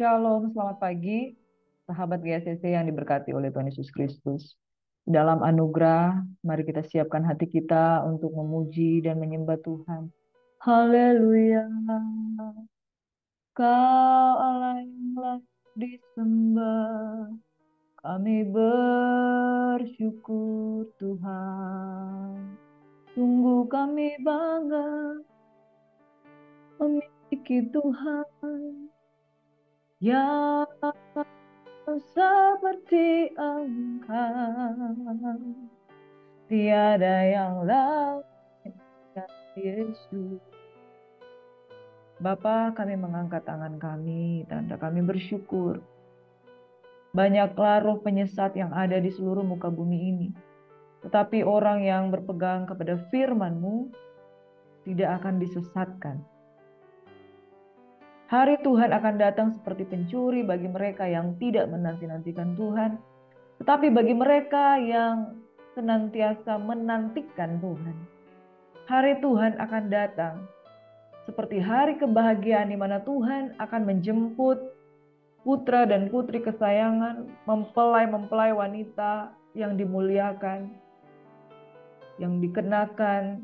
Shalom, selamat pagi, sahabat GSCC yang diberkati oleh Tuhan Yesus Kristus. Dalam anugerah, mari kita siapkan hati kita untuk memuji dan menyembah Tuhan. Haleluya, Kau Allah yang layak disembah. Kami bersyukur Tuhan. Sungguh kami bangga memiliki Tuhan yang seperti Engkau, tiada yang lain ya Yesus. Bapa, kami mengangkat tangan kami, tanda kami bersyukur. Banyaklah roh penyesat yang ada di seluruh muka bumi ini. Tetapi orang yang berpegang kepada firman-Mu tidak akan disesatkan. Hari Tuhan akan datang seperti pencuri bagi mereka yang tidak menanti-nantikan Tuhan. Tetapi bagi mereka yang senantiasa menantikan Tuhan, hari Tuhan akan datang seperti hari kebahagiaan di mana Tuhan akan menjemput putra dan putri kesayangan, mempelai-mempelai wanita yang dimuliakan, yang dikenakan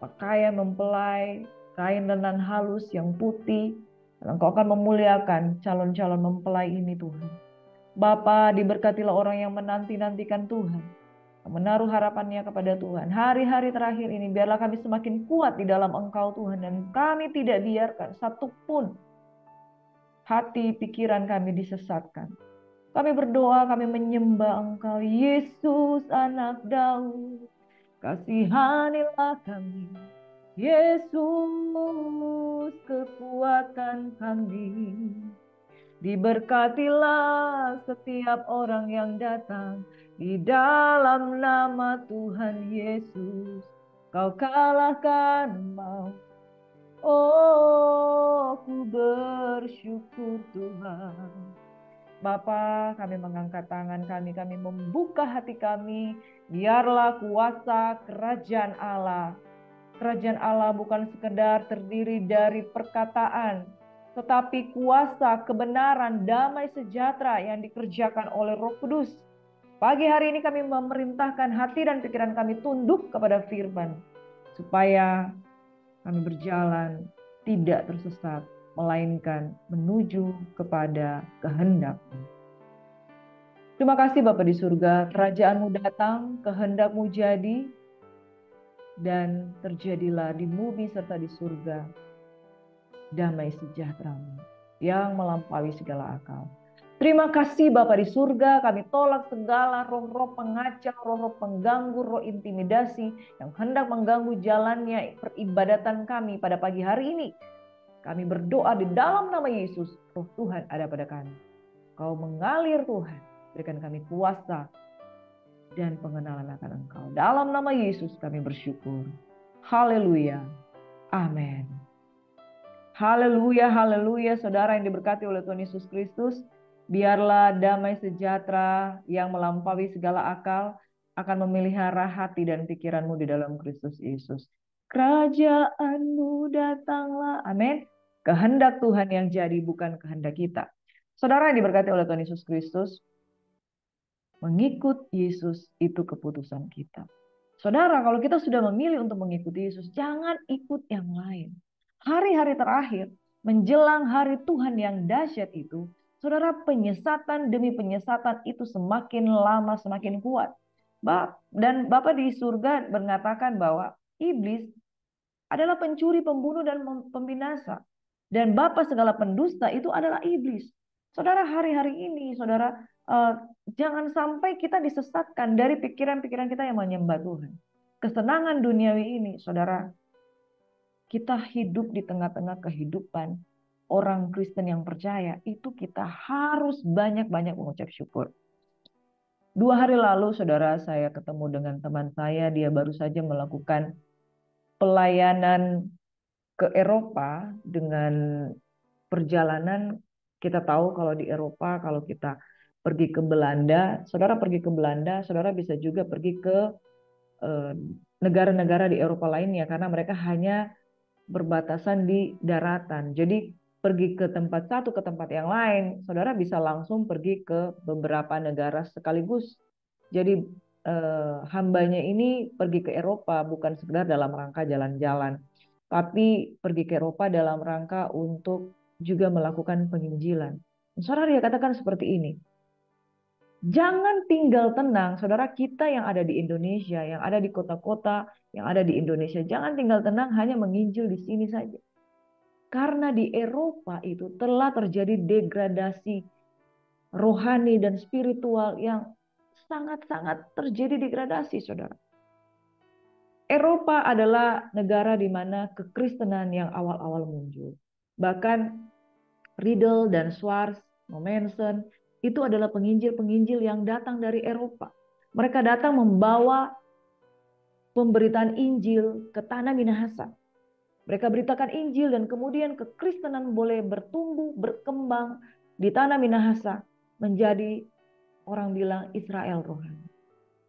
pakaian mempelai, kain lenan halus yang putih. Dan Engkau akan memuliakan calon-calon mempelai ini Tuhan. Bapa, diberkatilah orang yang menanti-nantikan Tuhan, menaruh harapannya kepada Tuhan. Hari-hari terakhir ini biarlah kami semakin kuat di dalam Engkau Tuhan, dan kami tidak biarkan satupun hati pikiran kami disesatkan. Kami berdoa, kami menyembah Engkau, Yesus anak Daud. Kasihanilah kami, Yesus kekuatan kami. Diberkatilah setiap orang yang datang di dalam nama Tuhan Yesus. Kau kalahkan maut. Oh, ku bersyukur Tuhan. Bapa, kami mengangkat tangan kami membuka hati kami. Biarlah kuasa kerajaan Allah. Kerajaan Allah bukan sekedar terdiri dari perkataan, tetapi kuasa, kebenaran, damai sejahtera yang dikerjakan oleh Roh Kudus. Pagi hari ini kami memerintahkan hati dan pikiran kami tunduk kepada firman, supaya kami berjalan tidak tersesat, melainkan menuju kepada kehendak-Mu. Terima kasih Bapa di surga, kerajaan-Mu datang, kehendak-Mu jadi, dan terjadilah di bumi serta di surga damai sejahtera-Mu yang melampaui segala akal. Terima kasih Bapa di surga, kami tolak segala roh-roh pengacau, roh-roh pengganggu, roh intimidasi yang hendak mengganggu jalannya peribadatan kami pada pagi hari ini. Kami berdoa di dalam nama Yesus, roh Tuhan ada pada kami. Kau mengalir Tuhan, berikan kami kuasa dan pengenalan akan Engkau. Dalam nama Yesus kami bersyukur. Haleluya. Amin. Haleluya, haleluya. Saudara yang diberkati oleh Tuhan Yesus Kristus, biarlah damai sejahtera yang melampaui segala akal akan memelihara hati dan pikiranmu di dalam Kristus Yesus. Kerajaan-Mu datanglah. Amin. Kehendak Tuhan yang jadi, bukan kehendak kita. Saudara yang diberkati oleh Tuhan Yesus Kristus, mengikut Yesus itu keputusan kita. Saudara, kalau kita sudah memilih untuk mengikuti Yesus, jangan ikut yang lain. Hari-hari terakhir, menjelang hari Tuhan yang dahsyat itu, saudara, penyesatan demi penyesatan itu semakin lama semakin kuat. Dan Bapa di surga mengatakan bahwa iblis adalah pencuri, pembunuh, dan pembinasa. Dan bapa segala pendusta itu adalah iblis. Saudara, hari-hari ini, saudara, jangan sampai kita disesatkan dari pikiran-pikiran kita yang menyembah Tuhan. Kesenangan duniawi ini, saudara, kita hidup di tengah-tengah kehidupan orang Kristen yang percaya, itu kita harus banyak-banyak mengucap syukur. 2 hari lalu, saudara, saya ketemu dengan teman saya, dia baru saja melakukan pelayanan ke Eropa dengan perjalanan. Kita tahu kalau di Eropa, kalau kita pergi ke Belanda, saudara pergi ke Belanda, saudara bisa juga pergi ke negara-negara di Eropa lainnya, karena mereka hanya berbatasan di daratan. Jadi pergi ke tempat satu ke tempat yang lain, saudara bisa langsung pergi ke beberapa negara sekaligus. Jadi hambanya ini pergi ke Eropa bukan sekedar dalam rangka jalan-jalan, tapi pergi ke Eropa dalam rangka untuk juga melakukan penginjilan. Saudara, dia katakan seperti ini. Jangan tinggal tenang, saudara kita yang ada di Indonesia, yang ada di kota-kota, yang ada di Indonesia. Jangan tinggal tenang hanya menginjil di sini saja. Karena di Eropa itu telah terjadi degradasi rohani dan spiritual yang sangat-sangat terjadi degradasi, saudara. Eropa adalah negara di mana kekristenan yang awal-awal muncul. Bahkan Riedel dan Schwartz, Momensen, itu adalah penginjil-penginjil yang datang dari Eropa. Mereka datang membawa pemberitaan Injil ke tanah Minahasa. Mereka beritakan Injil dan kemudian kekristenan boleh bertumbuh, berkembang di tanah Minahasa menjadi orang bilang Israel rohani.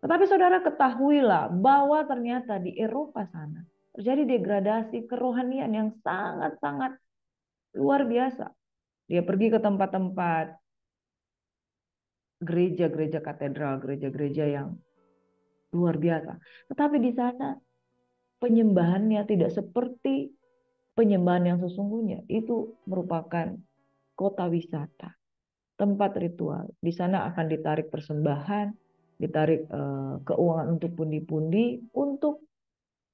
Tetapi saudara ketahuilah bahwa ternyata di Eropa sana terjadi degradasi kerohanian yang sangat-sangat luar biasa. Dia pergi ke tempat-tempat gereja-gereja katedral, gereja-gereja yang luar biasa. Tetapi di sana penyembahannya tidak seperti penyembahan yang sesungguhnya. Itu merupakan kota wisata, tempat ritual. Di sana akan ditarik persembahan, ditarik keuangan untuk pundi-pundi, untuk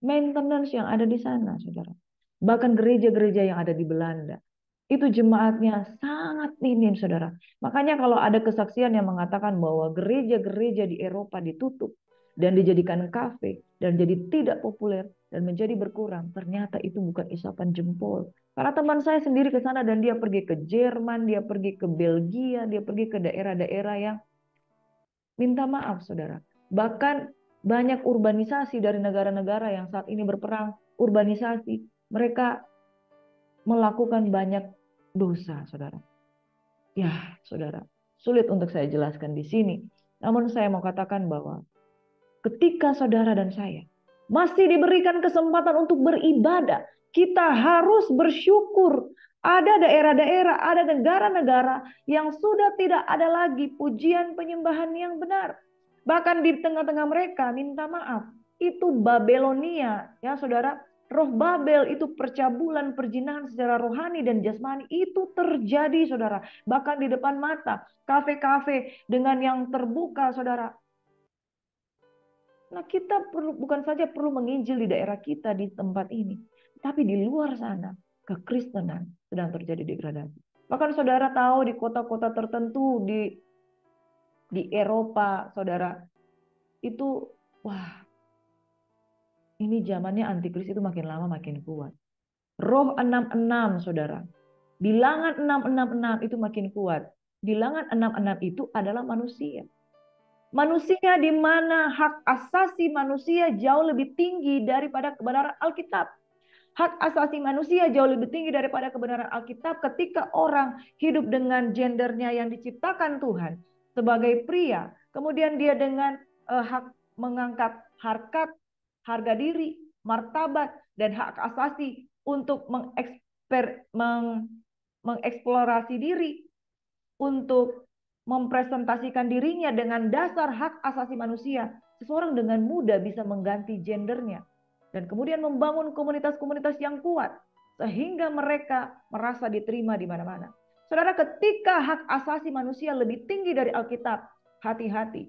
maintenance yang ada di sana, saudara. Bahkan gereja-gereja yang ada di Belanda, itu jemaatnya sangat minim, saudara. Makanya kalau ada kesaksian yang mengatakan bahwa gereja-gereja di Eropa ditutup dan dijadikan kafe dan jadi tidak populer dan menjadi berkurang, ternyata itu bukan isapan jempol. Karena teman saya sendiri ke sana dan dia pergi ke Jerman, dia pergi ke Belgia, dia pergi ke daerah-daerah yang minta maaf, saudara. Bahkan banyak urbanisasi dari negara-negara yang saat ini berperang, urbanisasi, mereka melakukan banyak dosa, saudara. Ya, saudara, sulit untuk saya jelaskan di sini. Namun saya mau katakan bahwa ketika saudara dan saya masih diberikan kesempatan untuk beribadah, kita harus bersyukur. Ada daerah-daerah, ada negara-negara yang sudah tidak ada lagi pujian penyembahan yang benar. Bahkan di tengah-tengah mereka minta maaf. Itu Babelonia, ya saudara. Roh Babel itu percabulan, perjinahan secara rohani dan jasmani itu terjadi, saudara. Bahkan di depan mata, kafe-kafe dengan yang terbuka, saudara. Nah, kita bukan saja perlu menginjil di daerah kita di tempat ini, tapi di luar sana kekristenan sedang terjadi degradasi. Bahkan saudara tahu di kota-kota tertentu di Eropa, saudara, itu wah, ini zamannya antikris itu makin lama makin kuat. Roh 66, saudara. Bilangan 666 itu makin kuat. Bilangan 66 itu adalah manusia. Manusia di mana hak asasi manusia jauh lebih tinggi daripada kebenaran Alkitab. Hak asasi manusia jauh lebih tinggi daripada kebenaran Alkitab ketika orang hidup dengan gendernya yang diciptakan Tuhan sebagai pria. Kemudian dia dengan hak mengangkat harkat, harga diri, martabat, dan hak asasi untuk mengeksplorasi diri, untuk mempresentasikan dirinya dengan dasar hak asasi manusia, seseorang dengan mudah bisa mengganti gendernya dan kemudian membangun komunitas-komunitas yang kuat sehingga mereka merasa diterima di mana-mana. Saudara, ketika hak asasi manusia lebih tinggi dari Alkitab, hati-hati.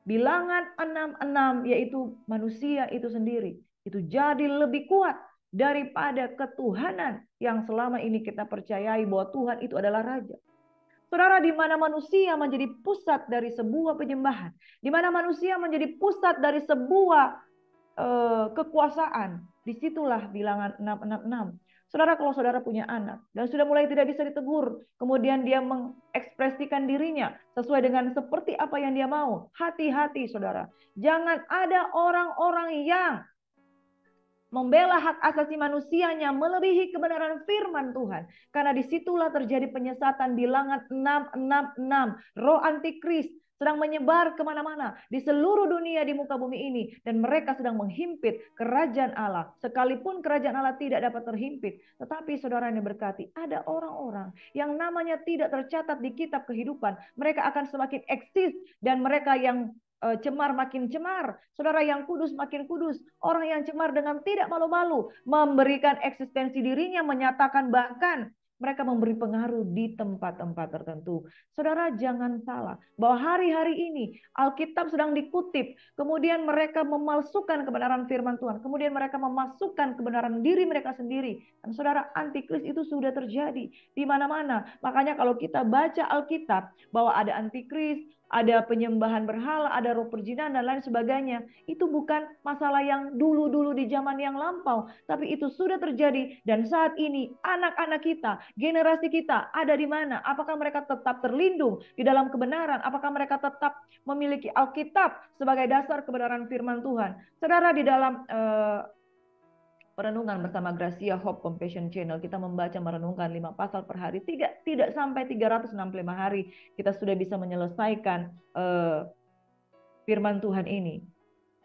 Bilangan 66 yaitu manusia itu sendiri itu jadi lebih kuat daripada ketuhanan yang selama ini kita percayai bahwa Tuhan itu adalah raja. Saudara, di mana manusia menjadi pusat dari sebuah penyembahan, di mana manusia menjadi pusat dari sebuah kekuasaan, disitulah bilangan 666. Saudara, kalau saudara punya anak dan sudah mulai tidak bisa ditegur, kemudian dia mengekspresikan dirinya sesuai dengan seperti apa yang dia mau, hati-hati saudara. Jangan ada orang-orang yang membela hak asasi manusianya melebihi kebenaran firman Tuhan. Karena disitulah terjadi penyesatan. Bilangan 666. Roh antikris sedang menyebar kemana-mana di seluruh dunia di muka bumi ini. Dan mereka sedang menghimpit kerajaan Allah. Sekalipun kerajaan Allah tidak dapat terhimpit. Tetapi saudara yang berkati, ada orang-orang yang namanya tidak tercatat di kitab kehidupan. Mereka akan semakin eksis. Dan mereka yang cemar makin cemar, saudara yang kudus makin kudus. Orang yang cemar dengan tidak malu-malu memberikan eksistensi dirinya, menyatakan bahkan mereka memberi pengaruh di tempat-tempat tertentu. Saudara jangan salah bahwa hari-hari ini Alkitab sedang dikutip, kemudian mereka memalsukan kebenaran firman Tuhan, kemudian mereka memasukkan kebenaran diri mereka sendiri. Dan saudara, antikris itu sudah terjadi di mana-mana. Makanya kalau kita baca Alkitab bahwa ada antikris, ada penyembahan berhala, ada roh perjinan dan lain sebagainya. Itu bukan masalah yang dulu-dulu di zaman yang lampau, tapi itu sudah terjadi dan saat ini anak-anak kita, generasi kita ada di mana? Apakah mereka tetap terlindung di dalam kebenaran? Apakah mereka tetap memiliki Alkitab sebagai dasar kebenaran firman Tuhan? Saudara, di dalam perenungan bersama Gracia Hope Compassion Channel, kita membaca merenungkan 5 pasal per hari, tidak sampai 365 hari kita sudah bisa menyelesaikan firman Tuhan ini.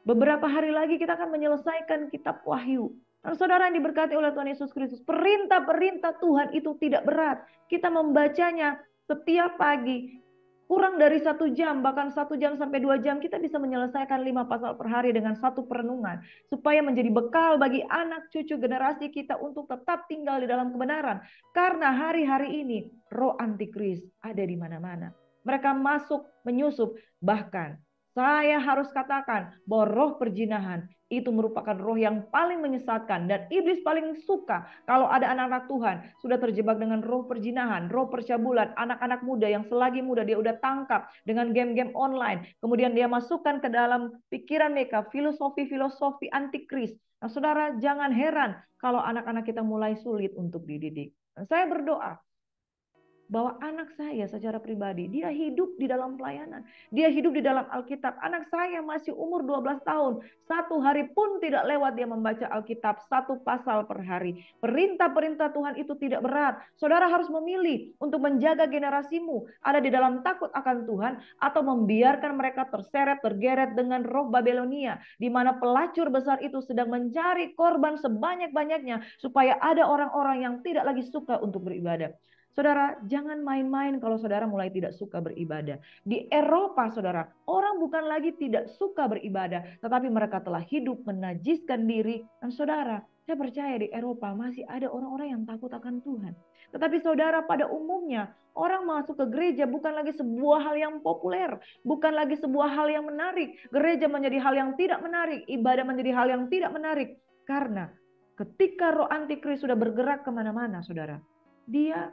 Beberapa hari lagi kita akan menyelesaikan kitab Wahyu. Dan saudara yang diberkati oleh Tuhan Yesus Kristus, perintah-perintah Tuhan itu tidak berat. Kita membacanya setiap pagi, kurang dari 1 jam, bahkan 1 jam sampai 2 jam, kita bisa menyelesaikan 5 pasal per hari dengan satu perenungan. Supaya menjadi bekal bagi anak cucu generasi kita untuk tetap tinggal di dalam kebenaran. Karena hari-hari ini roh antikris ada di mana-mana. Mereka masuk, menyusup, bahkan saya harus katakan bahwa roh perjinahan itu merupakan roh yang paling menyesatkan. Dan iblis paling suka kalau ada anak-anak Tuhan sudah terjebak dengan roh perjinahan, roh percabulan. Anak-anak muda yang selagi muda dia udah tangkap dengan game-game online. Kemudian dia masukkan ke dalam pikiran mereka filosofi-filosofi antikris. Nah saudara, jangan heran kalau anak-anak kita mulai sulit untuk dididik. Dan saya berdoa bahwa anak saya secara pribadi, dia hidup di dalam pelayanan. Dia hidup di dalam Alkitab. Anak saya masih umur 12 tahun. 1 hari pun tidak lewat dia membaca Alkitab 1 pasal per hari. Perintah-perintah Tuhan itu tidak berat. Saudara harus memilih untuk menjaga generasimu ada di dalam takut akan Tuhan atau membiarkan mereka terseret, tergeret dengan roh Babelonia. Di mana pelacur besar itu sedang mencari korban sebanyak-banyaknya supaya ada orang-orang yang tidak lagi suka untuk beribadah. Saudara, jangan main-main kalau saudara mulai tidak suka beribadah. Di Eropa, saudara, orang bukan lagi tidak suka beribadah, tetapi mereka telah hidup menajiskan diri. Dan saudara, saya percaya di Eropa masih ada orang-orang yang takut akan Tuhan. Tetapi saudara, pada umumnya, orang masuk ke gereja bukan lagi sebuah hal yang populer. Bukan lagi sebuah hal yang menarik. Gereja menjadi hal yang tidak menarik. Ibadah menjadi hal yang tidak menarik. Karena ketika roh antikris sudah bergerak kemana-mana, saudara, dia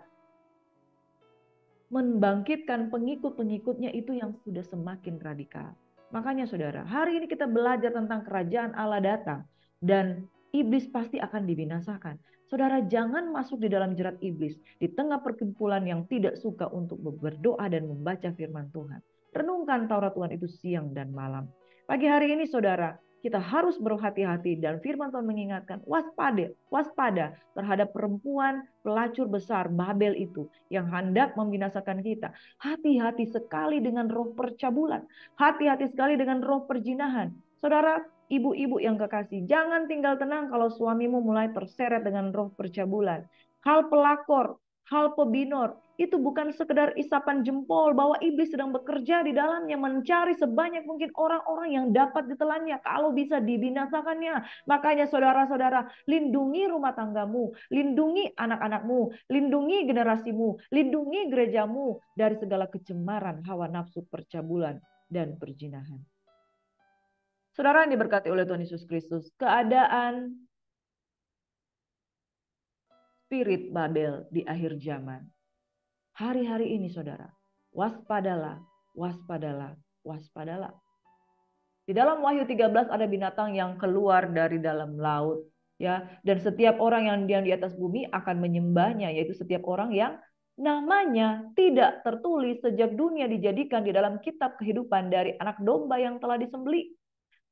membangkitkan pengikut-pengikutnya itu yang sudah semakin radikal. Makanya saudara, hari ini kita belajar tentang kerajaan Allah datang dan iblis pasti akan dibinasakan. Saudara, jangan masuk di dalam jerat iblis di tengah perkumpulan yang tidak suka untuk berdoa dan membaca firman Tuhan. Renungkan Taurat Tuhan itu siang dan malam. Pagi hari ini saudara, kita harus berhati-hati dan firman Tuhan mengingatkan waspada terhadap perempuan pelacur besar Babel itu yang hendak membinasakan kita. Hati-hati sekali dengan roh percabulan. Hati-hati sekali dengan roh perjinahan. Saudara, ibu-ibu yang kekasih, jangan tinggal tenang kalau suamimu mulai terseret dengan roh percabulan. Hal pelakor, hal pebinor, itu bukan sekedar isapan jempol bahwa iblis sedang bekerja di dalamnya mencari sebanyak mungkin orang-orang yang dapat ditelannya kalau bisa dibinasakannya. Makanya saudara-saudara, lindungi rumah tanggamu, lindungi anak-anakmu, lindungi generasimu, lindungi gerejamu dari segala kecemaran hawa nafsu percabulan dan perjinahan. Saudara yang diberkati oleh Tuhan Yesus Kristus, keadaan spirit Babel di akhir zaman. Hari-hari ini saudara, waspadalah, waspadalah, waspadalah. Di dalam Wahyu 13 ada binatang yang keluar dari dalam laut, ya, dan setiap orang yang di atas bumi akan menyembahnya, yaitu setiap orang yang namanya tidak tertulis sejak dunia dijadikan di dalam kitab kehidupan dari anak domba yang telah disembelih.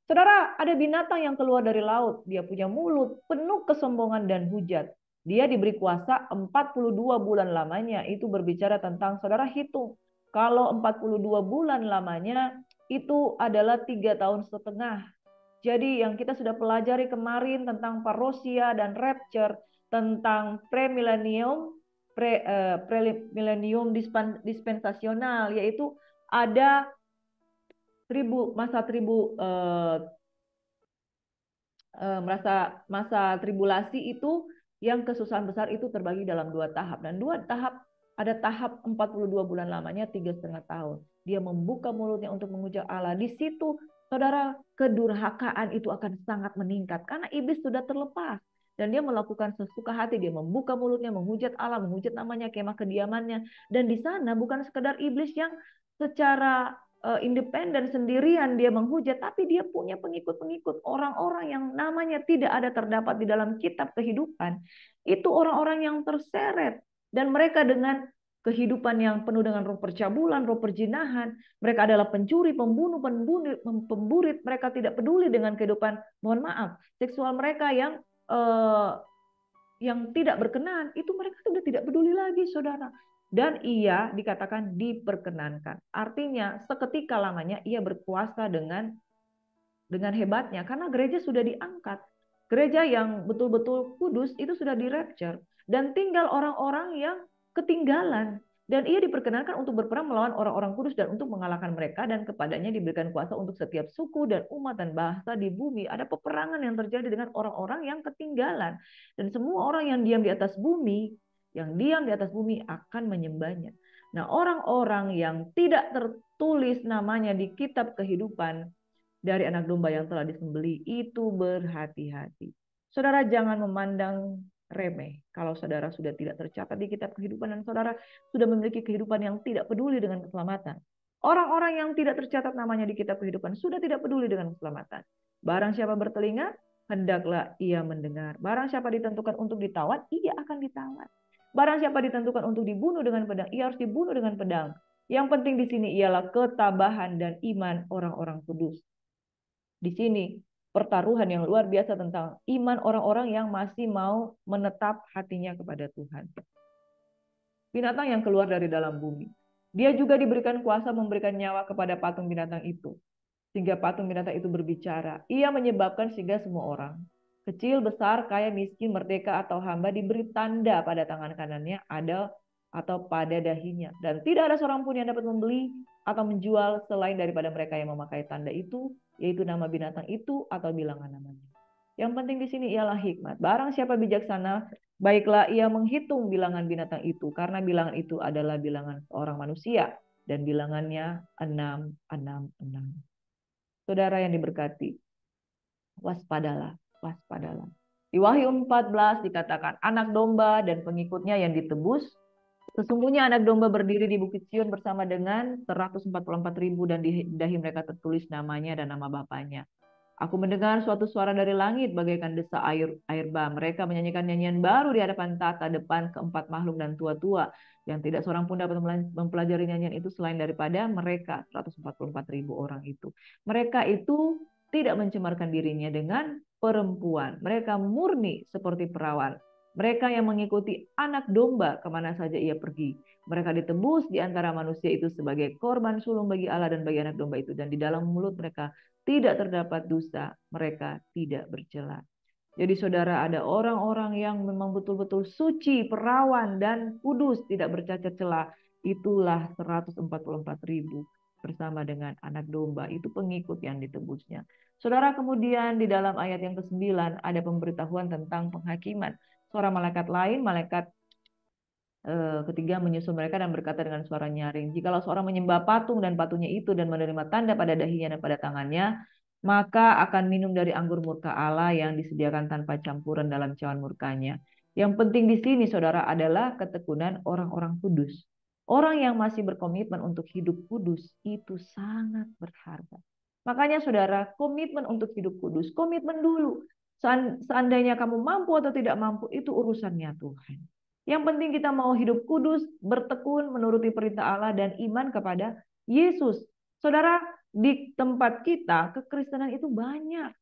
Saudara, ada binatang yang keluar dari laut. Dia punya mulut penuh kesombongan dan hujat. Dia diberi kuasa 42 bulan lamanya. Itu berbicara tentang, saudara hitung. Kalau 42 bulan lamanya, itu adalah 3 tahun setengah. Jadi yang kita sudah pelajari kemarin tentang parousia dan rapture, tentang premillennium, premillennium dispensasional, yaitu ada masa tribulasi itu, yang kesusahan besar itu terbagi dalam 2 tahap. Dan 2 tahap, ada tahap 42 bulan lamanya, 3,5 tahun. Dia membuka mulutnya untuk mengujar Allah. Di situ, saudara, kedurhakaan itu akan sangat meningkat. Karena iblis sudah terlepas. Dan dia melakukan sesuka hati. Dia membuka mulutnya, menghujat Allah, menghujat namanya, kemah kediamannya. Dan di sana bukan sekedar iblis yang secara independen sendirian dia menghujat, tapi dia punya pengikut-pengikut, orang-orang yang namanya tidak ada terdapat di dalam kitab kehidupan. Itu orang-orang yang terseret, dan mereka dengan kehidupan yang penuh dengan roh percabulan, roh perjinahan. Mereka adalah pencuri, pembunuh, pemburit. Mereka tidak peduli dengan kehidupan, mohon maaf, seksual mereka yang tidak berkenan. Itu mereka sudah tidak peduli lagi, saudara. Dan ia dikatakan diperkenankan. Artinya seketika lamanya ia berkuasa dengan hebatnya, karena gereja sudah diangkat. Gereja yang betul-betul kudus itu sudah di rapture, dan tinggal orang-orang yang ketinggalan. Dan ia diperkenankan untuk berperang melawan orang-orang kudus dan untuk mengalahkan mereka, dan kepadanya diberikan kuasa untuk setiap suku dan umat dan bahasa di bumi. Ada peperangan yang terjadi dengan orang-orang yang ketinggalan, dan semua orang yang diam di atas bumi, akan menyembahnya. Nah, orang-orang yang tidak tertulis namanya di kitab kehidupan dari anak domba yang telah disembelih itu berhati-hati. Saudara, jangan memandang remeh kalau saudara sudah tidak tercatat di kitab kehidupan dan saudara sudah memiliki kehidupan yang tidak peduli dengan keselamatan. Orang-orang yang tidak tercatat namanya di kitab kehidupan sudah tidak peduli dengan keselamatan. Barang siapa bertelinga, hendaklah ia mendengar. Barang siapa ditentukan untuk ditawan, ia akan ditawan. Barang siapa ditentukan untuk dibunuh dengan pedang, ia harus dibunuh dengan pedang. Yang penting di sini ialah ketabahan dan iman orang-orang kudus. Di sini pertaruhan yang luar biasa tentang iman orang-orang yang masih mau menetap hatinya kepada Tuhan. Binatang yang keluar dari dalam bumi. Dia juga diberikan kuasa memberikan nyawa kepada patung binatang itu, sehingga patung binatang itu berbicara. Ia menyebabkan sehingga semua orang, kecil, besar, kaya, miskin, merdeka, atau hamba, diberi tanda pada tangan kanannya atau pada dahinya. Dan tidak ada seorang pun yang dapat membeli atau menjual selain daripada mereka yang memakai tanda itu, yaitu nama binatang itu atau bilangan namanya. Yang penting di sini ialah hikmat. Barang siapa bijaksana, baiklah ia menghitung bilangan binatang itu, karena bilangan itu adalah bilangan seorang manusia, dan bilangannya 666. Saudara yang diberkati, waspadalah, waspadalah. Di Wahyu 14 dikatakan anak domba dan pengikutnya yang ditebus. Sesungguhnya anak domba berdiri di Bukit Sion bersama dengan 144.000, dan di dahi mereka tertulis namanya dan nama bapaknya. Aku mendengar suatu suara dari langit bagaikan desa air bah. Mereka menyanyikan nyanyian baru di hadapan tata depan keempat makhluk dan tua-tua, yang tidak seorang pun dapat mempelajari nyanyian itu selain daripada mereka 144.000 orang itu. Mereka itu tidak mencemarkan dirinya dengan perempuan. Mereka murni seperti perawan. Mereka yang mengikuti anak domba kemana saja ia pergi. Mereka ditebus di antara manusia itu sebagai korban sulung bagi Allah dan bagi anak domba itu. Dan di dalam mulut mereka tidak terdapat dusta, mereka tidak bercela. Jadi saudara, ada orang-orang yang memang betul-betul suci, perawan, dan kudus, tidak bercacat celah. Itulah 144.000 bersama dengan anak domba. Itu pengikut yang ditebusnya. Saudara, kemudian di dalam ayat yang ke-9 ada pemberitahuan tentang penghakiman. Seorang malaikat lain, malaikat ketiga menyusul mereka dan berkata dengan suara nyaring, jikalau seorang menyembah patung dan patungnya itu dan menerima tanda pada dahinya dan pada tangannya, maka akan minum dari anggur murka Allah yang disediakan tanpa campuran dalam cawan murkanya. Yang penting di sini, saudara, adalah ketekunan orang-orang kudus. Orang yang masih berkomitmen untuk hidup kudus itu sangat berharga. Makanya saudara, komitmen untuk hidup kudus, komitmen dulu. Seandainya kamu mampu atau tidak mampu, itu urusannya Tuhan. Yang penting kita mau hidup kudus, bertekun, menuruti perintah Allah, dan iman kepada Yesus. Saudara, di tempat kita kekristenan itu banyak.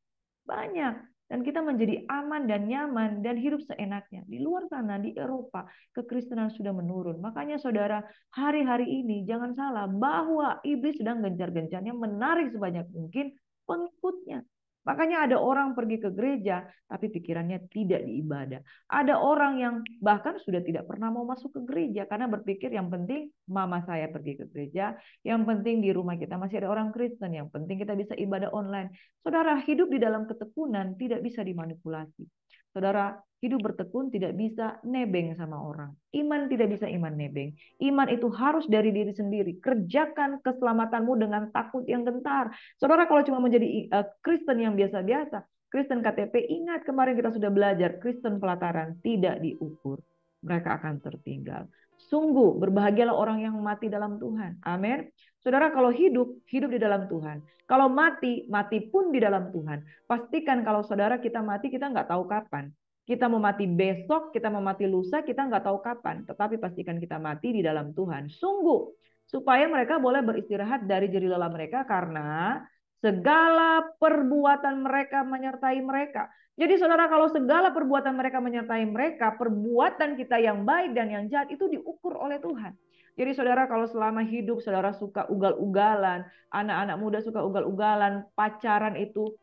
Dan kita menjadi aman dan nyaman dan hidup seenaknya. Di luar sana, di Eropa, kekristenan sudah menurun. Makanya saudara, hari-hari ini jangan salah bahwa iblis sedang gencar-gencarnya menarik sebanyak mungkin pengikutnya. Makanya ada orang pergi ke gereja, tapi pikirannya tidak diibadah. Ada orang yang bahkan sudah tidak pernah mau masuk ke gereja, karena berpikir yang penting mama saya pergi ke gereja, yang penting di rumah kita masih ada orang Kristen, yang penting kita bisa ibadah online. Saudara, hidup di dalam ketekunan tidak bisa dimanipulasi. Saudara, hidup bertekun tidak bisa nebeng sama orang. Iman tidak bisa iman nebeng. Iman itu harus dari diri sendiri. Kerjakan keselamatanmu dengan takut yang gentar. Saudara, kalau cuma menjadi Kristen yang biasa-biasa, Kristen KTP, ingat kemarin kita sudah belajar, Kristen pelataran tidak diukur. Mereka akan tertinggal. Sungguh berbahagialah orang yang mati dalam Tuhan. Amin. Saudara, kalau hidup, hidup di dalam Tuhan. Kalau mati, mati pun di dalam Tuhan. Pastikan kalau saudara kita mati, kita nggak tahu kapan. Kita mau mati besok, kita mau mati lusa, kita nggak tahu kapan. Tetapi pastikan kita mati di dalam Tuhan. Sungguh, supaya mereka boleh beristirahat dari jerih lelah mereka, karena segala perbuatan mereka menyertai mereka. Jadi saudara, kalau segala perbuatan mereka menyertai mereka, perbuatan kita yang baik dan yang jahat itu diukur oleh Tuhan. Jadi saudara, kalau selama hidup saudara suka ugal-ugalan, anak-anak muda suka ugal-ugalan, pacaran itu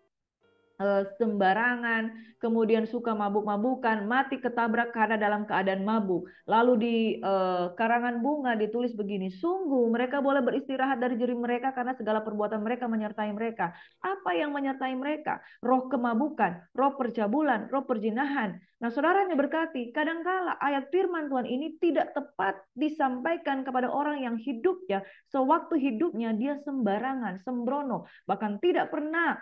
sembarangan, kemudian suka mabuk-mabukan, mati ketabrak karena dalam keadaan mabuk. Lalu di karangan bunga ditulis begini, sungguh mereka boleh beristirahat dari jerih mereka karena segala perbuatan mereka menyertai mereka. Apa yang menyertai mereka? Roh kemabukan, roh percabulan, roh perzinahan. Nah, saudaranya berkati, kadangkala ayat firman Tuhan ini tidak tepat disampaikan kepada orang yang hidupnya, sewaktu hidupnya dia sembarangan, sembrono, bahkan tidak pernah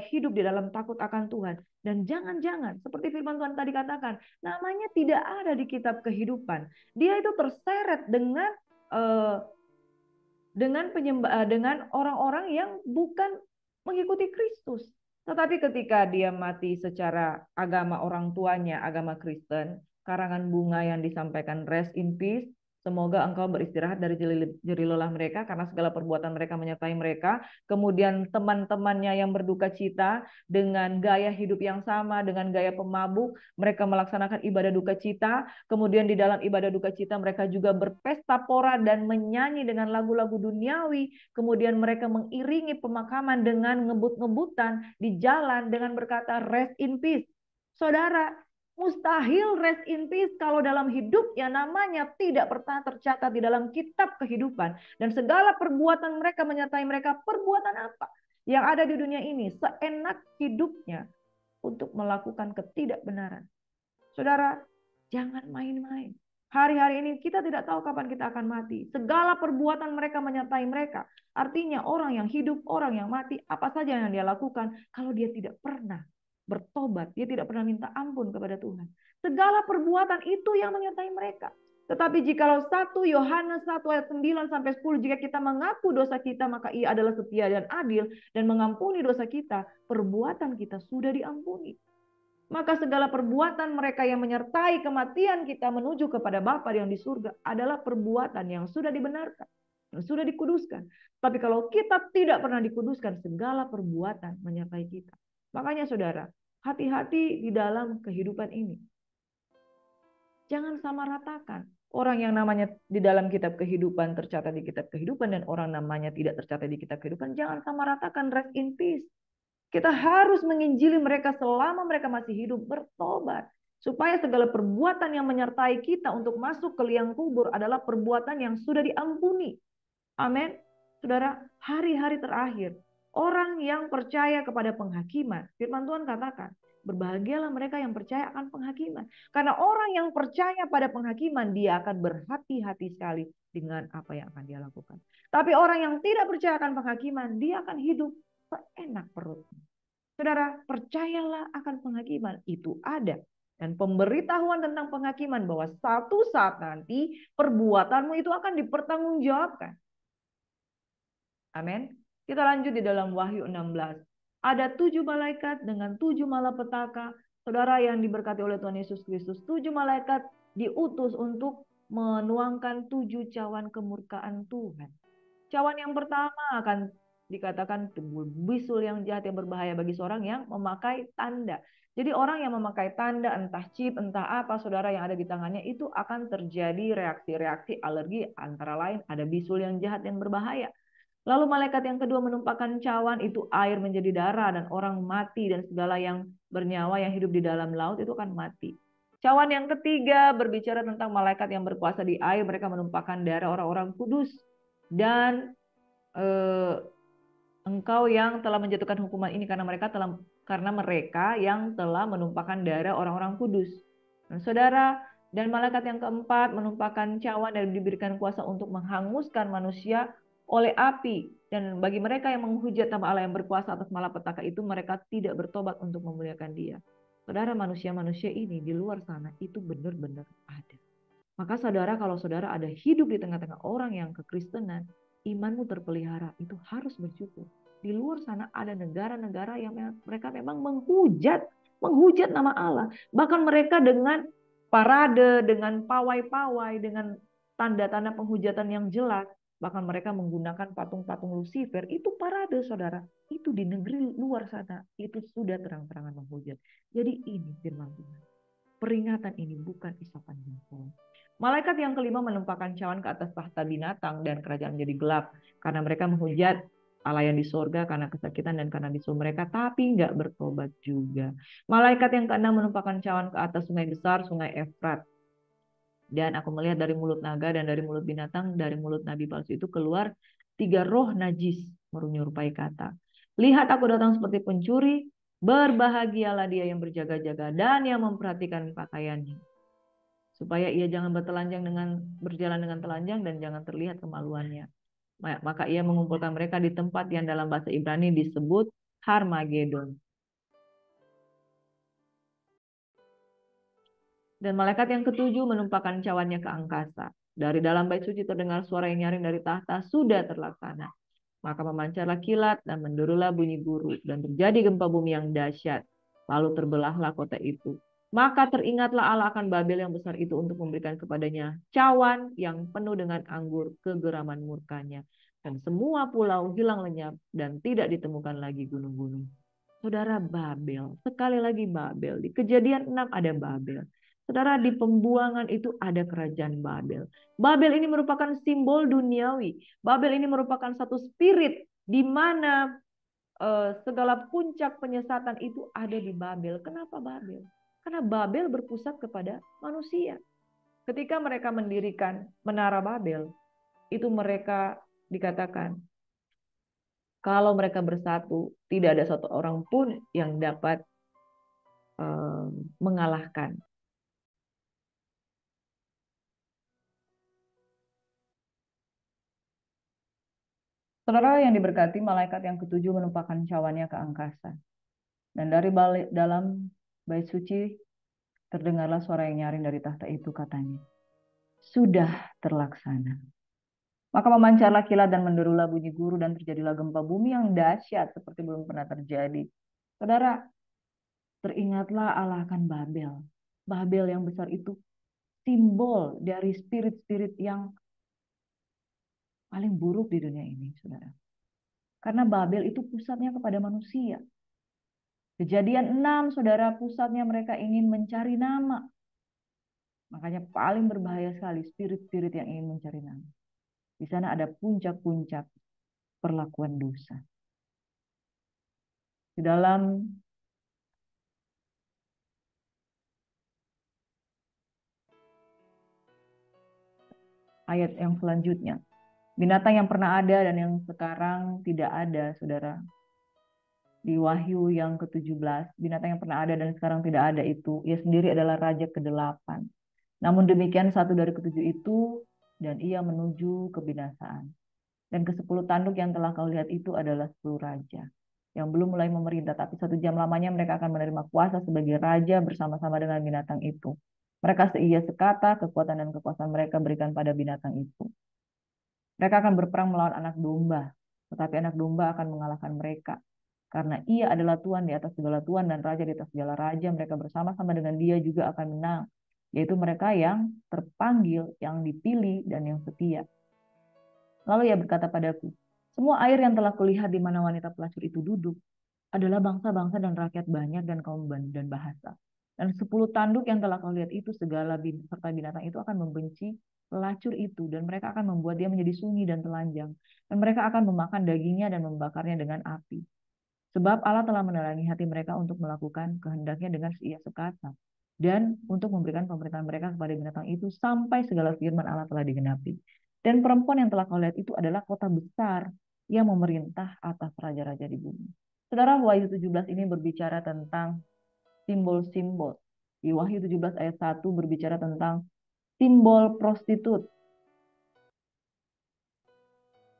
hidup di dalam takut akan Tuhan. Dan jangan-jangan, seperti firman Tuhan tadi katakan, namanya tidak ada di kitab kehidupan. Dia itu terseret dengan dengan orang-orang yang bukan mengikuti Kristus. Tetapi ketika dia mati secara agama orang tuanya, agama Kristen, karangan bunga yang disampaikan rest in peace, semoga engkau beristirahat dari jerih lelah mereka karena segala perbuatan mereka menyertai mereka. Kemudian teman-temannya yang berduka cita dengan gaya hidup yang sama, dengan gaya pemabuk, mereka melaksanakan ibadah duka cita. Kemudian di dalam ibadah duka cita mereka juga berpesta pora dan menyanyi dengan lagu-lagu duniawi. Kemudian mereka mengiringi pemakaman dengan ngebut-ngebutan di jalan dengan berkata rest in peace. Saudara, mustahil rest in peace kalau dalam hidup ya namanya tidak pernah tercatat di dalam kitab kehidupan. Dan segala perbuatan mereka menyertai mereka. Perbuatan apa yang ada di dunia ini? Seenak hidupnya untuk melakukan ketidakbenaran. Saudara, jangan main-main. Hari-hari ini kita tidak tahu kapan kita akan mati. Segala perbuatan mereka menyertai mereka. Artinya orang yang hidup, orang yang mati, apa saja yang dia lakukan, kalau dia tidak pernah bertobat, dia tidak pernah minta ampun kepada Tuhan. Segala perbuatan itu yang menyertai mereka. Tetapi jikalau 1 Yohanes 1 ayat 9 sampai 10, jika kita mengaku dosa kita, maka Ia adalah setia dan adil dan mengampuni dosa kita, perbuatan kita sudah diampuni. Maka segala perbuatan mereka yang menyertai kematian kita menuju kepada Bapa yang di surga adalah perbuatan yang sudah dibenarkan, yang sudah dikuduskan. Tapi kalau kita tidak pernah dikuduskan, segala perbuatan menyertai kita. Makanya saudara, hati-hati di dalam kehidupan ini. Jangan sama ratakan. Orang yang namanya di dalam kitab kehidupan tercatat di kitab kehidupan dan orang namanya tidak tercatat di kitab kehidupan, jangan sama ratakan, rest in peace. Kita harus menginjili mereka selama mereka masih hidup, bertobat. Supaya segala perbuatan yang menyertai kita untuk masuk ke liang kubur adalah perbuatan yang sudah diampuni. Amin. Saudara, hari-hari terakhir, orang yang percaya kepada penghakiman, firman Tuhan katakan, berbahagialah mereka yang percaya akan penghakiman. Karena orang yang percaya pada penghakiman, dia akan berhati-hati sekali dengan apa yang akan dia lakukan. Tapi orang yang tidak percaya akan penghakiman, dia akan hidup seenak perutnya. Saudara, percayalah akan penghakiman. Itu ada. Dan pemberitahuan tentang penghakiman bahwa satu saat nanti perbuatanmu itu akan dipertanggungjawabkan. Amin. Kita lanjut di dalam Wahyu 16. Ada 7 malaikat dengan 7 malapetaka. Saudara yang diberkati oleh Tuhan Yesus Kristus. 7 malaikat diutus untuk menuangkan 7 cawan kemurkaan Tuhan. Cawan yang pertama akan dikatakan bisul yang jahat yang berbahaya bagi seorang yang memakai tanda. Jadi orang yang memakai tanda, entah chip, entah apa, saudara, yang ada di tangannya, itu akan terjadi reaksi-reaksi alergi, antara lain ada bisul yang jahat yang berbahaya. Lalu malaikat yang kedua menumpahkan cawan, itu air menjadi darah dan orang mati dan segala yang bernyawa yang hidup di dalam laut itu akan mati. Cawan yang ketiga berbicara tentang malaikat yang berkuasa di air, mereka menumpahkan darah orang-orang kudus dan engkau yang telah menjatuhkan hukuman ini karena mereka yang telah menumpahkan darah orang-orang kudus. Nah, saudara, dan malaikat yang keempat menumpahkan cawan dan diberikan kuasa untuk menghanguskan manusia oleh api. Dan bagi mereka yang menghujat nama Allah yang berkuasa atas malapetaka itu, mereka tidak bertobat untuk memuliakan Dia. Saudara, manusia-manusia ini di luar sana itu benar-benar ada. Maka saudara, kalau saudara ada hidup di tengah-tengah orang yang kekristenan, imanmu terpelihara, itu harus bersyukur. Di luar sana ada negara-negara yang mereka memang menghujat nama Allah. Bahkan mereka dengan parade, dengan pawai-pawai, dengan tanda-tanda penghujatan yang jelas. Bahkan mereka menggunakan patung-patung Lucifer. Itu parade, saudara. Itu di negeri luar sana. Itu sudah terang-terangan menghujat. Jadi ini firman Tuhan. Peringatan ini bukan isapan jempol. Malaikat yang kelima menumpahkan cawan ke atas tahta binatang dan kerajaan menjadi gelap. Karena mereka menghujat Allah yang di sorga karena kesakitan dan karena bisul mereka, tapi nggak bertobat juga. Malaikat yang keenam menumpahkan cawan ke atas sungai besar, sungai Efrat. Dan aku melihat dari mulut naga dan dari mulut binatang, dari mulut nabi palsu itu keluar 3 roh najis menyerupai kata. Lihat aku datang seperti pencuri, berbahagialah dia yang berjaga-jaga dan yang memperhatikan pakaiannya, supaya ia jangan berjalan dengan telanjang dan jangan terlihat kemaluannya. Maka ia mengumpulkan mereka di tempat yang dalam bahasa Ibrani disebut Harmagedon. Dan malaikat yang ketujuh menumpahkan cawannya ke angkasa. Dari dalam bait suci terdengar suara yang nyaring dari tahta, sudah terlaksana. Maka memancarlah kilat dan menderulah bunyi guru dan terjadi gempa bumi yang dahsyat. Lalu terbelahlah kota itu. Maka teringatlah Allah akan Babel yang besar itu untuk memberikan kepadanya cawan yang penuh dengan anggur kegeraman murkanya. Dan semua pulau hilang lenyap dan tidak ditemukan lagi gunung-gunung. Saudara, Babel, sekali lagi Babel. Di Kejadian 6 ada Babel. Saudara, di pembuangan itu ada kerajaan Babel. Babel ini merupakan simbol duniawi. Babel ini merupakan satu spirit di mana segala puncak penyesatan itu ada di Babel. Kenapa Babel? Karena Babel berpusat kepada manusia. Ketika mereka mendirikan menara Babel, itu mereka dikatakan kalau mereka bersatu, tidak ada satu orang pun yang dapat mengalahkan. Saudara yang diberkati, malaikat yang ketujuh menumpahkan cawannya ke angkasa. Dan dari dalam bait suci terdengarlah suara yang nyaring dari tahta itu, katanya, sudah terlaksana. Maka memancarlah kilat dan menderulah bunyi guru dan terjadilah gempa bumi yang dahsyat seperti belum pernah terjadi. Saudara, teringatlah Allah akan Babel. Babel yang besar itu simbol dari spirit-spirit yang paling buruk di dunia ini, saudara. Karena Babel itu pusatnya kepada manusia. Kejadian 6, saudara, pusatnya mereka ingin mencari nama. Makanya paling berbahaya sekali spirit-spirit yang ingin mencari nama. Di sana ada puncak-puncak perlakuan dosa. Di dalam ayat yang selanjutnya, binatang yang pernah ada dan yang sekarang tidak ada, saudara. Di Wahyu yang ke-17, binatang yang pernah ada dan sekarang tidak ada itu, ia sendiri adalah raja ke-8. Namun demikian satu dari ke-7 itu, dan ia menuju kebinasaan. Dan ke-10 tanduk yang telah kau lihat itu adalah 10 raja, yang belum mulai memerintah, tapi 1 jam lamanya mereka akan menerima kuasa sebagai raja bersama-sama dengan binatang itu. Mereka seia sekata, kekuatan dan kekuasaan mereka berikan pada binatang itu. Mereka akan berperang melawan anak domba, tetapi anak domba akan mengalahkan mereka. Karena ia adalah Tuhan di atas segala Tuhan dan Raja di atas segala Raja, mereka bersama-sama dengan dia juga akan menang. Yaitu mereka yang terpanggil, yang dipilih, dan yang setia. Lalu ia berkata padaku, Semua air yang telah kulihat di mana wanita pelacur itu duduk adalah bangsa-bangsa dan rakyat banyak dan kaum dan bahasa. Dan 10 tanduk yang telah kau lihat itu segala serta binatang itu akan membenci pelacur itu dan mereka akan membuat dia menjadi sunyi dan telanjang dan mereka akan memakan dagingnya dan membakarnya dengan api. Sebab Allah telah menerangi hati mereka untuk melakukan kehendaknya dengan seia sekata dan untuk memberikan pemerintahan mereka kepada binatang itu sampai segala firman Allah telah digenapi. Dan perempuan yang telah kau lihat itu adalah kota besar yang memerintah atas raja-raja di bumi. Saudara, Wahyu 17 ini berbicara tentang simbol-simbol. Di Wahyu 17 ayat 1 berbicara tentang simbol prostitut,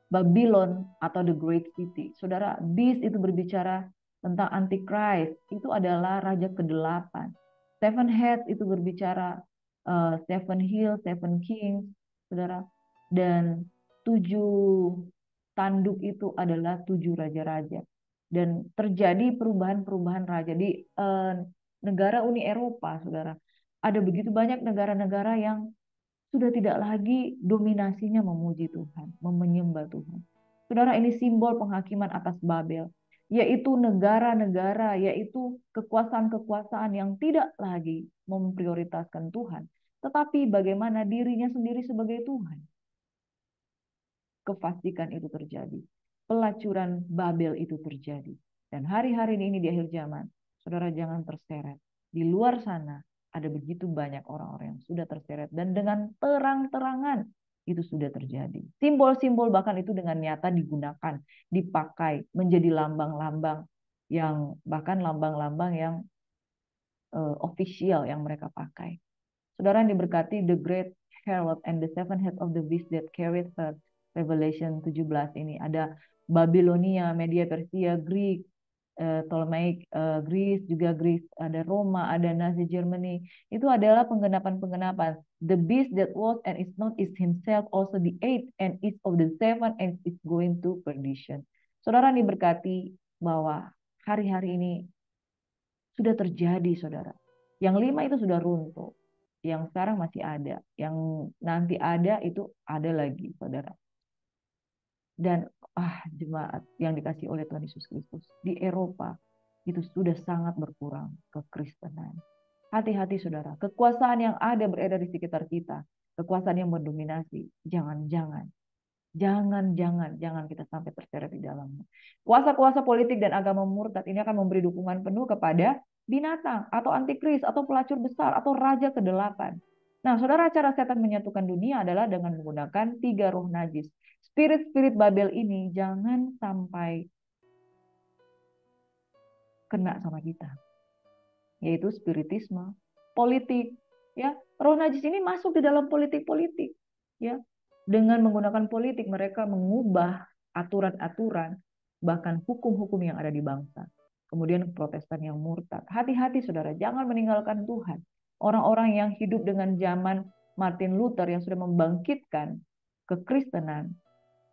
Babylon atau the great city. Saudara, beast itu berbicara tentang antichrist, itu adalah raja ke-8. Seven heads itu berbicara seven hills, seven kings, saudara. Dan 7 tanduk itu adalah 7 raja-raja. Dan terjadi perubahan-perubahan raja di negara Uni Eropa, saudara. Ada begitu banyak negara-negara yang sudah tidak lagi dominasinya memuji Tuhan, menyembah Tuhan. Saudara, ini simbol penghakiman atas Babel, yaitu negara-negara, yaitu kekuasaan-kekuasaan yang tidak lagi memprioritaskan Tuhan, tetapi bagaimana dirinya sendiri sebagai Tuhan. Kefasikan itu terjadi. Pelacuran Babel itu terjadi. Dan hari-hari ini di akhir zaman, saudara jangan terseret. Di luar sana ada begitu banyak orang-orang yang sudah terseret. Dan dengan terang-terangan itu sudah terjadi. Simbol-simbol bahkan itu dengan nyata digunakan, dipakai, menjadi lambang-lambang yang bahkan lambang-lambang yang official yang mereka pakai. Saudara yang diberkati, the great herald and the seven heads of the beast that carried her, Revelation 17 ini. Ada Babilonia, Media Persia, Greek, Ptolemaic, Greece, juga Greece, ada Roma, ada Nazi Germany. Itu adalah penggenapan-penggenapan. The beast that was and is not is himself also the eighth and is of the seven and is going to perdition. Saudara diberkati bahwa hari-hari ini sudah terjadi, saudara. Yang 5 itu sudah runtuh. Yang sekarang masih ada. Yang nanti ada itu ada lagi, saudara. Dan jemaat yang dikasih oleh Tuhan Yesus Kristus di Eropa itu sudah sangat berkurang kekristenan. Hati-hati, saudara. Kekuasaan yang ada beredar di sekitar kita, kekuasaan yang mendominasi, jangan kita sampai terseret di dalamnya. Kuasa-kuasa politik dan agama murtad ini akan memberi dukungan penuh kepada binatang atau antikris atau pelacur besar atau raja ke-8. Nah, saudara, cara setan menyatukan dunia adalah dengan menggunakan 3 roh najis. Spirit-spirit Babel ini jangan sampai kena sama kita, yaitu spiritisme, politik, ya. Roh najis ini masuk di dalam politik-politik, ya. Dengan menggunakan politik mereka mengubah aturan-aturan, bahkan hukum-hukum yang ada di bangsa. Kemudian Protestan yang murtad. Hati-hati, saudara, jangan meninggalkan Tuhan. Orang-orang yang hidup dengan zaman Martin Luther yang sudah membangkitkan kekristenan,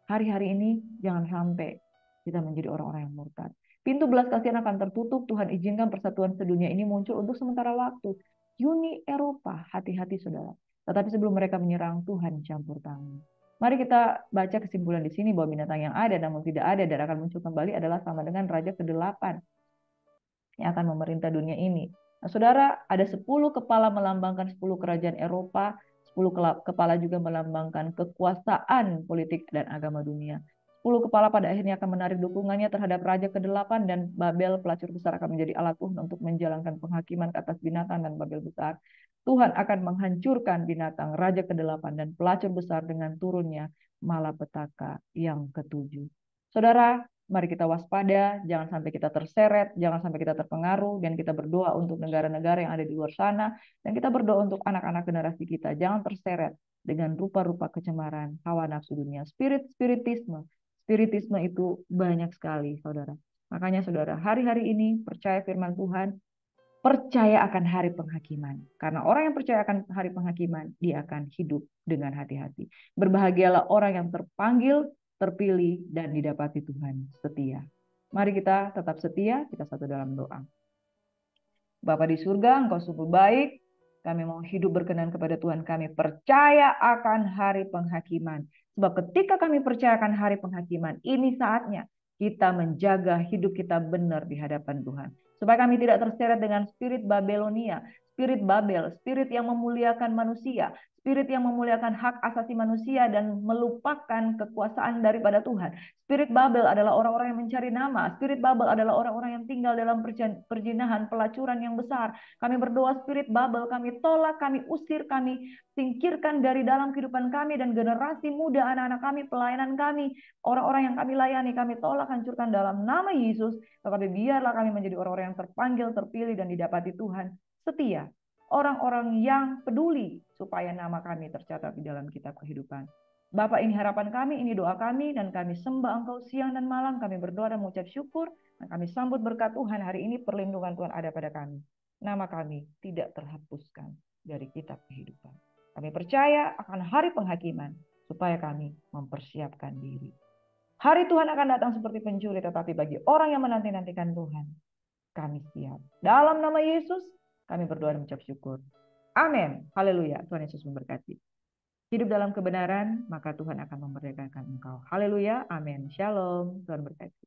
hari-hari ini jangan sampai kita menjadi orang-orang yang murtad. Pintu belas kasihan akan tertutup. Tuhan izinkan persatuan sedunia ini muncul untuk sementara waktu. Uni Eropa, hati-hati, saudara. Tetapi sebelum mereka menyerang, Tuhan campur tangan. Mari kita baca kesimpulan di sini bahwa binatang yang ada namun tidak ada dan akan muncul kembali adalah sama dengan Raja ke-8 yang akan memerintah dunia ini. Nah, saudara, ada 10 kepala melambangkan 10 kerajaan Eropa, 10 kepala juga melambangkan kekuasaan politik dan agama dunia. 10 kepala pada akhirnya akan menarik dukungannya terhadap Raja ke-8 dan Babel pelacur besar akan menjadi alat Tuhan untuk menjalankan penghakiman ke atas binatang dan Babel besar. Tuhan akan menghancurkan binatang, Raja ke-8 dan pelacur besar dengan turunnya malapetaka yang ke-7. Saudara, mari kita waspada, jangan sampai kita terseret, jangan sampai kita terpengaruh, dan kita berdoa untuk negara-negara yang ada di luar sana, dan kita berdoa untuk anak-anak generasi kita, jangan terseret dengan rupa-rupa kecemaran, hawa nafsu dunia, spiritisme. Spiritisme itu banyak sekali, saudara. Makanya, saudara, hari-hari ini percaya firman Tuhan, percaya akan hari penghakiman. Karena orang yang percaya akan hari penghakiman, dia akan hidup dengan hati-hati. Berbahagialah orang yang terpanggil, terpilih, dan didapati Tuhan setia. Mari kita tetap setia, kita satu dalam doa. Bapa di surga, Engkau sungguh baik. Kami mau hidup berkenan kepada Tuhan kami. Percaya akan hari penghakiman. Sebab ketika kami percayakan hari penghakiman, ini saatnya kita menjaga hidup kita benar di hadapan Tuhan. Supaya kami tidak terseret dengan spirit Babelonia, spirit Babel, spirit yang memuliakan manusia, spirit yang memuliakan hak asasi manusia dan melupakan kekuasaan daripada Tuhan. Spirit Babel adalah orang-orang yang mencari nama. Spirit Babel adalah orang-orang yang tinggal dalam perjinahan, pelacuran yang besar. Kami berdoa spirit Babel, kami tolak, kami usir, kami singkirkan dari dalam kehidupan kami dan generasi muda, anak-anak kami, pelayanan kami, orang-orang yang kami layani, kami tolak, hancurkan dalam nama Yesus. Tetapi biarlah kami menjadi orang-orang yang terpanggil, terpilih, dan didapati Tuhan setia. Orang-orang yang peduli supaya nama kami tercatat di dalam kitab kehidupan. Bapak, ini harapan kami, ini doa kami, dan kami sembah Engkau siang dan malam. Kami berdoa dan mengucap syukur, dan kami sambut berkat Tuhan hari ini. Perlindungan Tuhan ada pada kami. Nama kami tidak terhapuskan dari kitab kehidupan. Kami percaya akan hari penghakiman, supaya kami mempersiapkan diri. Hari Tuhan akan datang seperti pencuri, tetapi bagi orang yang menanti-nantikan Tuhan, kami siap. Dalam nama Yesus, kami berdoa dan mengucap syukur. Amin. Haleluya. Tuhan Yesus memberkati. Hidup dalam kebenaran, maka Tuhan akan memerdekakan engkau. Haleluya. Amin. Shalom. Tuhan berkati.